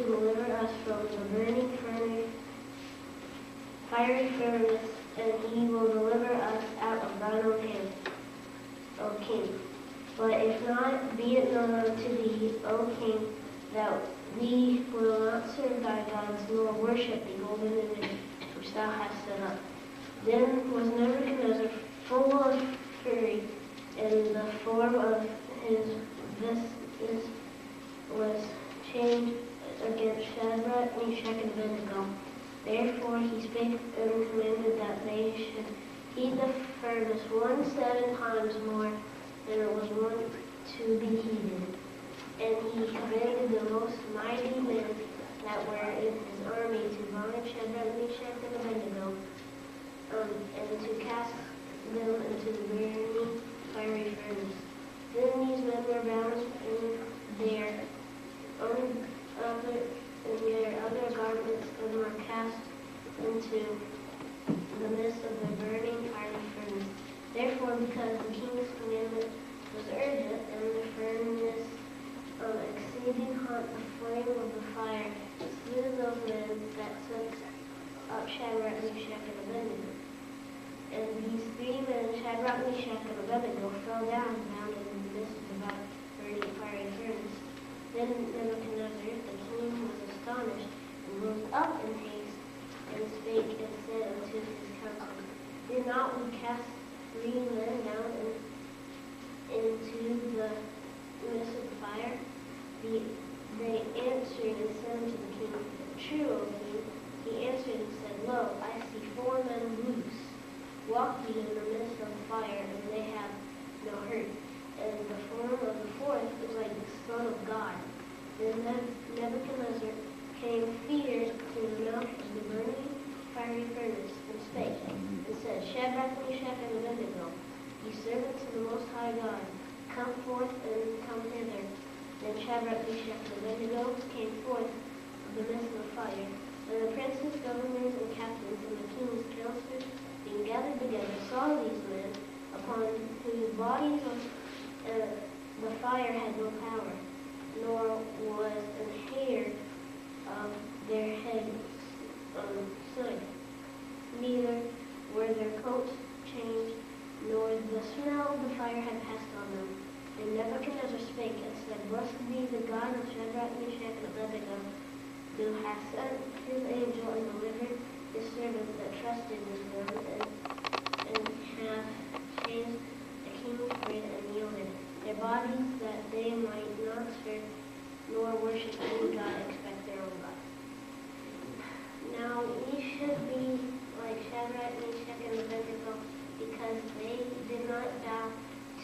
deliver us from the burning fiery furnace, and he will deliver us out of thine own hand, O King. But if not, be it known unto thee, O King, that we will not serve thy gods, nor worship the golden image which thou hast set up. Then was Nebuchadnezzar full of fury, and the form of his visage was changed against Shadrach, Meshach, and Abednego. Therefore he spake and commanded that they should heat the furnace 17 times more than it was wont to be heated. And he commanded the most mighty men that were in his army to bind Shadrach, Meshach, and Abednego, and to cast them into the burning fiery furnace. Then these men were bound in their other garments and were cast into the midst of the burning fiery furnace. Therefore, because the king's commandment was urgent, and the furnace exceeding hot, the flame of the fire slew those men that took up Shadrach, Meshach, and Abednego. And these 3 men, Shadrach, Meshach, and Abednego, fell down bound in the midst of the burning fiery furnace. Then Nebuchadnezzar, the king, was astonished, and rose up in haste, and spake and said unto his council, Did not we cast 3 men down into the midst of the fire? They answered and said unto the king, True, O king. He answered and said, Lo, I see 4 men loose, walking in the midst of the fire, and they have no hurt. And the form of the 4th is like the Son of God. Then Nebuchadnezzar came feared to the mouth of the burning fiery furnace, and spake, and said, Shadrach, Meshach, and Abednego, ye servants of the Most High God, come forth and come hither. Then Shadrach, Meshach, and Abednego came forth of the midst of the fire. And the princes, governors, and captains, and the king's counselors, being gathered together, saw these men, upon whose bodies the fire had no power, nor was an hair of their heads soot. Neither were their coats changed, nor the smell of the fire had passed on them. And Nebuchadnezzar spake and said, Blessed be the God of Shadrach, Meshach, and Abednego, who hath sent his angel and delivered his servants that trusted in him, and hath changed the king's spirit and yielded their bodies, that they might not serve nor worship any god except their own God. Now we should be like Shadrach, Meshach, and Abednego, because they did not bow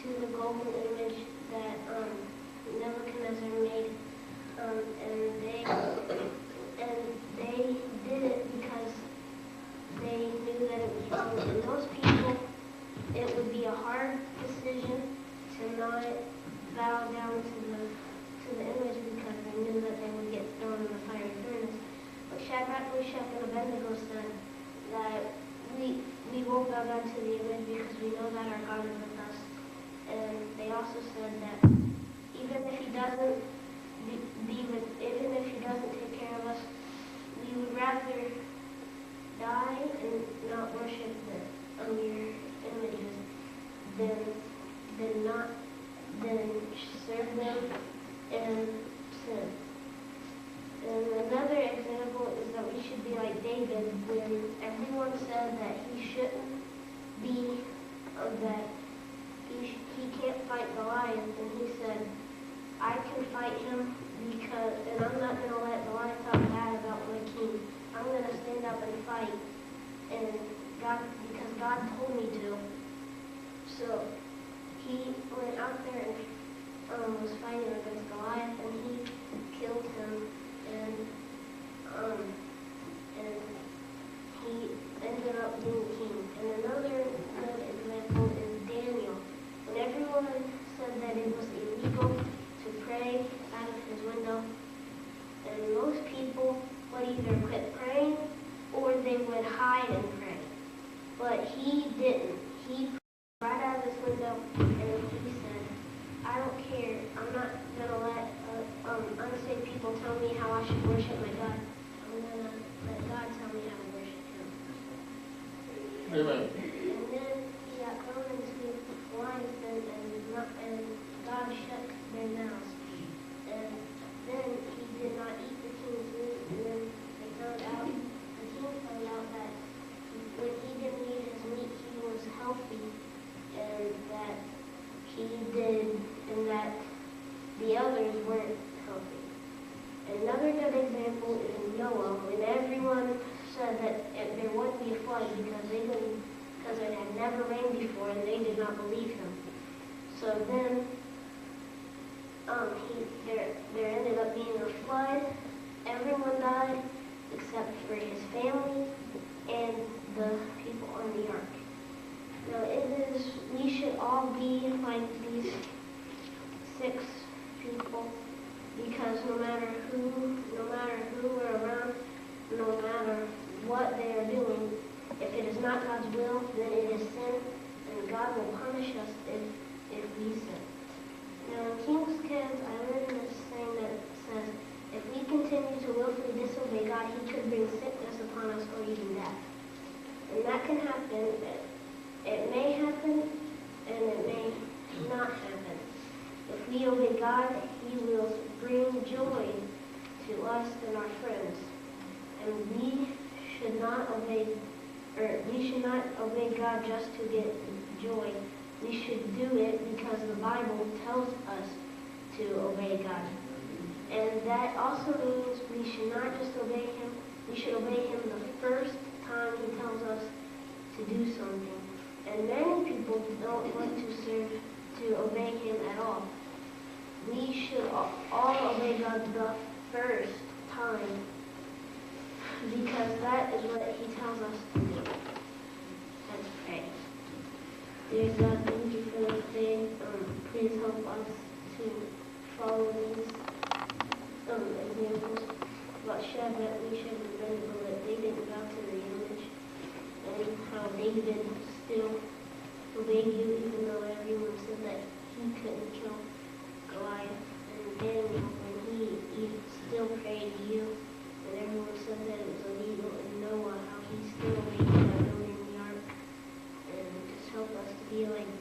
to the golden image that Nebuchadnezzar made, and they did it because they knew that it was wrong. And most people, it would be a hard decision to not bow down to the image because they knew that they would get thrown in the fiery furnace. But Shadrach, Meshach, and Abednego said that we won't bow down to the image because we know that our God is with us. And they also said that even if he doesn't take care of us, we would rather die and not worship the images than serve them and sin. And another example is that we should be like David when everyone said that he shouldn't be, that he can't fight Goliath, and he said, I can fight him and I'm not going to let Goliath talk bad about my king. I'm going to stand up and fight, because God told me to. So he went out there and was fighting against Goliath, and he killed him, and he ended up being king. And another good example is Daniel. When everyone said that it was illegal to pray out of his window, and most people would either quit praying or they would hide and pray. But he didn't. He prayed right out of his window, and he said, I don't care. I'm not going to let people tell me how I should worship my God. I'm going to let God tell me how to worship him. Amen. And then he got thrown into lions and God shut their mouths. And then he did not eat the king's meat. And then the king found out that when he didn't eat his meat, he was healthy. And that the others weren't healthy. Another good example is Noah, when everyone said that there wouldn't be a flood because it had never rained before, and they did not believe him. So then there ended up being a flood. Everyone died except for his family and the people on the ark. Now we should all be like these 6 people, because no matter who we're around, no matter what they are doing, if it is not God's will, then it is sin, and God will punish us if we sin. Now in King's Kids, I learned this saying that says, if we continue to willfully disobey God, he could bring sickness upon us or even death. And that can happen. It may happen, and it may not happen. If we obey God, he will bring joy to us and our friends. And we should not obey God just to get joy. We should do it because the Bible tells us to obey God. And that also means we should not just obey him. We should obey him the first time he tells us to do something. And many people don't want to obey him at all. We should all obey God the first time, because that is what he tells us to do. Let's pray. Dear God, thank you for this day. Please help us to follow these examples about Shadrach, Meshach, and Abednego, that they didn't bow to the image, and how David still obeyed you even though everyone said that he couldn't kill Goliath, and Daniel, when he still prayed to you, and everyone said that it was illegal, and Noah, how he still obeyed you by building the ark. And just help us to be like